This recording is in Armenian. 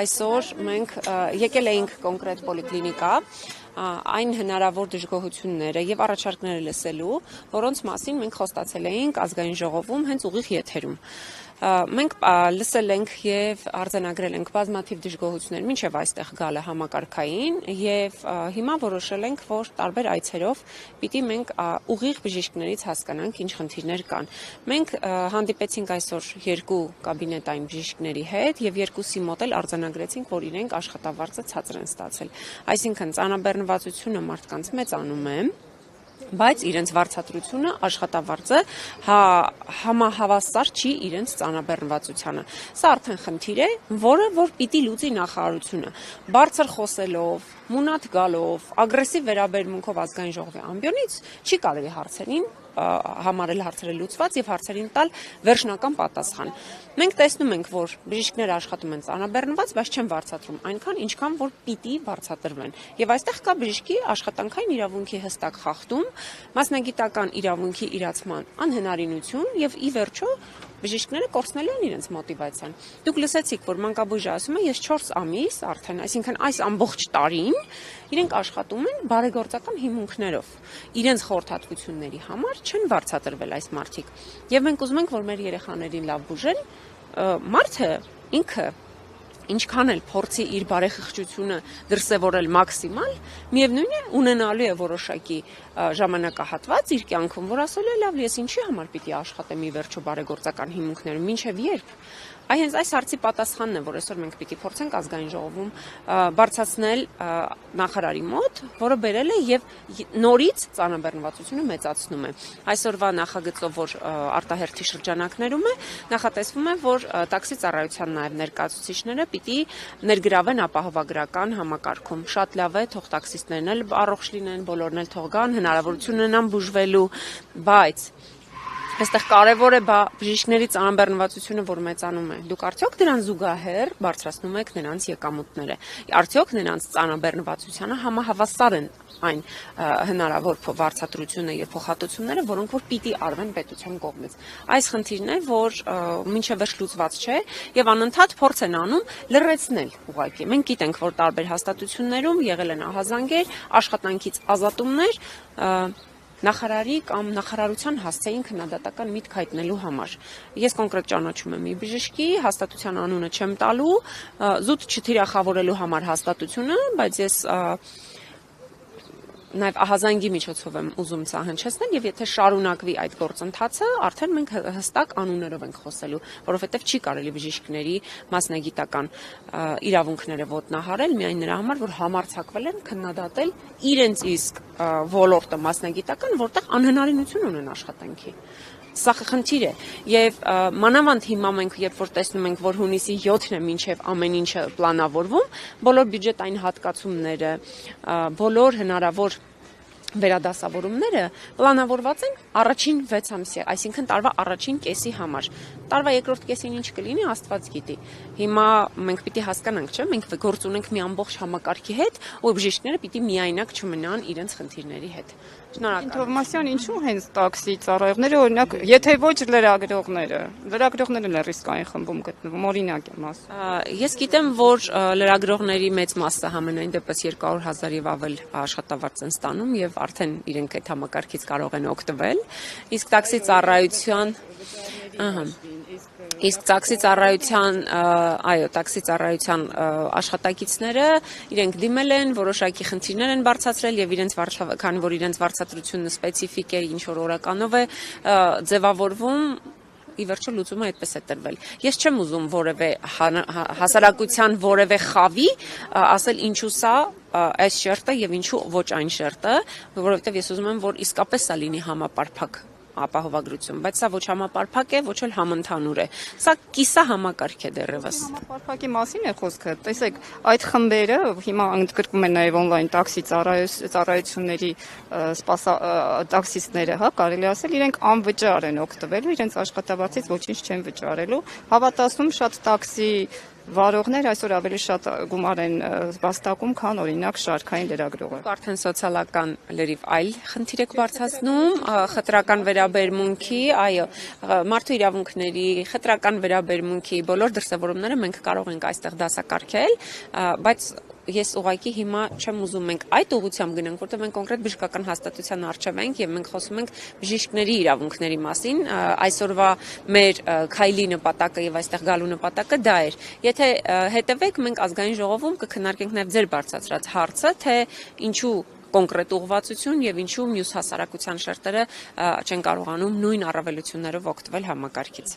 այսօր մենք եկել էինք կոնկրետ պոլիկլինիկա, այն հնարավոր դժգոհությունները եւ առաջարկները լսելու, որոնց մասին մենք խոստացել էինք ազգային ժողովում հենց ուղիղ եթերում։ Մենք լսել ենք եւ արձանագրել ենք բազմաթիվ դժգոհություններ մինչեւ այստեղ գալը համակարգային եւ հիմա որոշել ենք, որ տարբեր այցերով պիտի մենք ուղիղ բժիշկներից հասկանանք ինչ խնդիրներ կան։ Մենք հանդիպեցինք այսօր երկու կաբինետային բժիշկների հետ եւ երկուսի մոտ էլ արձանագրեցինք, որ իրենք աշխատավարձը ցածր են ստացել։ Այսինքն ծանրաբեռնվածությունը մարդկանց մեծանում է, բայց իրենց վարձատրությունը աշխատավարձը համահավասար չի իրենց ծանրաբեռնվածությանը։ Սա արդեն խնդիր է, որ պիտի լուծի նախարարությունը։ Բարձր խոսելով, մունատ գալով, ագրեսիվ վերաբերմունքով ազգային ժողովի ամբիոնից չի կարելի հարցերին համարել հարցերը լուծված եւ հարցերին տալ վերջնական պատասխան։ Մենք տեսնում ենք, որ բժիշկները աշխատում են ծանրաբեռնված, բայց չեն վարձատրում այնքան, ինչքան որ պիտի վարձատրվեն։ Եվ այստեղ կա բժշկի աշխատանքային իրավունքի հստակ խախտում, մասնագիտական իրավունքի իրացման անհնարինություն եւ ի վերջո բժիշկները կորցնելու են իրենց մոտիվացիան։ Դուք լսեցիք, որ մանկաբույժը ասում է, ես 4 ամիս արդեն, այսինքն այս ամբողջ տարին իրենք աշխատում են բարեգործական հիմունքներով։ Իրենց խորհրդատվությունների համար չեն վարձատրվել այս մարդիկ։ Եվ մենք ուզում ենք, որ մեր երեխաներին լավ բուժեն, մարդը ինքը ինչքան էլ փորձի իր բարեխղճությունը դրսևորել մաքսիմալ, միևնույն է ունենալու է որոշակի ժամանակահատված իր կյանքում, որ ասելու է լավ, ես ինչի համար պիտի աշխատեմ ի վերջո բարեգործական հիմունքներում, մինչև երբ։ Հենց այս հարցի պատասխանն է, որ այսօր մենք պիտի փորձենք ազգային ժողովում բարձրացնել նախարարի մոտ, որը բերել է եւ նորից ծանրաբեռնվածությունը մեծացնում է։ Այսօրվա նախագծով, որ արտահերթի շրջանակներում է, նախատեսվում է, որ տաքսի ծառայության նաեւ ներկայացուցիչները պիտի ներգրավեն ապահովագրական համակարգում։ Շատ լավ է, թող տաքսիստներն էլ առողջ լինեն, բոլորն էլ թող գան, հնարավորություն ունենան բուժվելու, բայց այստեղ կարևոր է բժիշկների ծանրաբեռնվածությունը, որ մեծանում է։ Դուք արդյոք դրան զուգահեռ բարձրացնում եք նրանց եկամուտները։ Արդյոք նրանց ծանրաբեռնվածությանը համահավասար են այն հնարավոր վարձատրությունը եւ փոխհատուցումները, որոնք որ պիտի արվեն պետության կողմից։ Այս խնդիրն է, որ մինչև վերջ լուծված չէ եւ անընդհատ փորձ են անում լրացնել ուղղակի։ Մենք գիտենք, որ տարբեր հաստատություններում եղել են ահազանգեր, աշխատանքից ազատումներ, նախարարի կամ նախարարության հասցեին քննադատական միտք հայտնելու համար։ Ես կոնկրետ ճանաչում եմ մի բժշկի, հաստատության անունը չեմ տալու, զուտ չթիրախավորելու համար հաստատությունը, բայց ես նաև ահազանգի միջոցով եմ ուզում սա հնչեցնել եւ եթե շարունակվի այդ գործընթացը, արդեն մենք հստակ անուններով ենք խոսելու, որովհետեւ չի կարելի բժիշկների մասնագիտական իրավունքները ոտնահարել միայն նրա համար, որ համարձակվել են քննադատել իրենց իսկ ոլորտը մասնագիտական, որտեղ անհնարինություն ունեն աշխատանքի։ Սա խնդիր է եւ մանավանդ հիմա մենք երբ որ տեսնում ենք, որ հունիսի 7-ն է մինչեւ ամեն ինչը պլանավորվում, բոլոր բյուջետային հատկացումները, բոլոր հնարավոր վերադասավորումները պլանավորված են առաջին 6 ամսի, այսինքն տարվա առաջին կեսի համար։ Տարվա երկրորդ կեսին ինչ կլինի, Աստված գիտի։ Հիմա մենք պիտի հասկանանք, չէ՞, մենք գործ ունենք մի ամբողջ համակարգի հետ, ու բժիշկները պիտի միայնակ չմնան իրենց խնդիրների հետ։ Շնորհակալ։ Ինֆորմացիան ինչու հենց տաքսի ծառայողները, օրինակ, եթե ոչ լրագրողները էլ ռիսկային խմբում գտնվում, օրինակ եմ ասում։ Ես գիտեմ, որ լրագրողների մեծ մասը համենայն դեպս 200,000 եւ ավել աշխատավարձ են ստանում եւ արդեն իրենք այդ համակարգից կարող են օգտվել, իսկ տաքսի ծառայության տաքսի ծառայության աշխատակիցները իրենք դիմել են, որոշակի խնդիրներ են բարձրացրել եւ քանի որ իրենց վարձատրությունը սպეციფიկ է, ինչ որ օրականով է ձևավորվում, ի վերջո լուծումը այդպես է տրվել։ Ես չեմ ուզում որևէ հասարակության որևէ խավի ասել ինչու սա այս շերտը եւ ինչու ոչ այն շերտը, որովհետեւ ես ուզում եմ, որ իսկապես սա լինի համապարփակ ապահովագրություն, բայց սա ոչ համապարփակ է, ոչ էլ համընդհանուր է։ Սա կիսա համակարգ է դեռևս։ Համապարփակի մասին է խոսքը։ Տեսեք, այդ խմբերը հիմա ընդգրկում են նաև on-line տաքսի ծառայությունների տաքսիստները, հա, կարելի ասել, իրենք անվճար են օգտվելու, իրենց աշխատավարձից ոչինչ չեն վճարելու։ Հավատացում շատ տաքսի Վարողներ այսօր ավելի շատ գումար են վաստակում, քան օրինակ շարքային լրագրողը։ Արդեն սոցիալական լրիվ այլ խնդիր եք բարձրացնում, խտրական վերաբերմունքի, այո, մարդու իրավունքների, խտրական վերաբերմունքի բոլոր դրսևորումները մենք կարող ենք այստեղ դասակարգել, բայց ես ուղղակի հիմա չեմ ուզում մենք այդ ուղղությամբ գնանք, որտեղ մենք կոնկրետ բժշկական հաստատության առջև ենք եւ մենք խոսում ենք բժիշկների իրավունքների մասին, այսօրվա մեր քայլի նպատակը եւ այստեղ գալու նպատակը դա էր։ Եթե հետևեք, մենք ազգային ժողովում կքննարկենք նաեւ ձեր բարձրացրած հարցը, թե ինչու կոնկրետ ուղղվածություն եւ ինչու մյուս հասարակության շերտերը չեն կարողանում նույն առավելություններով օգտվել համակարգից։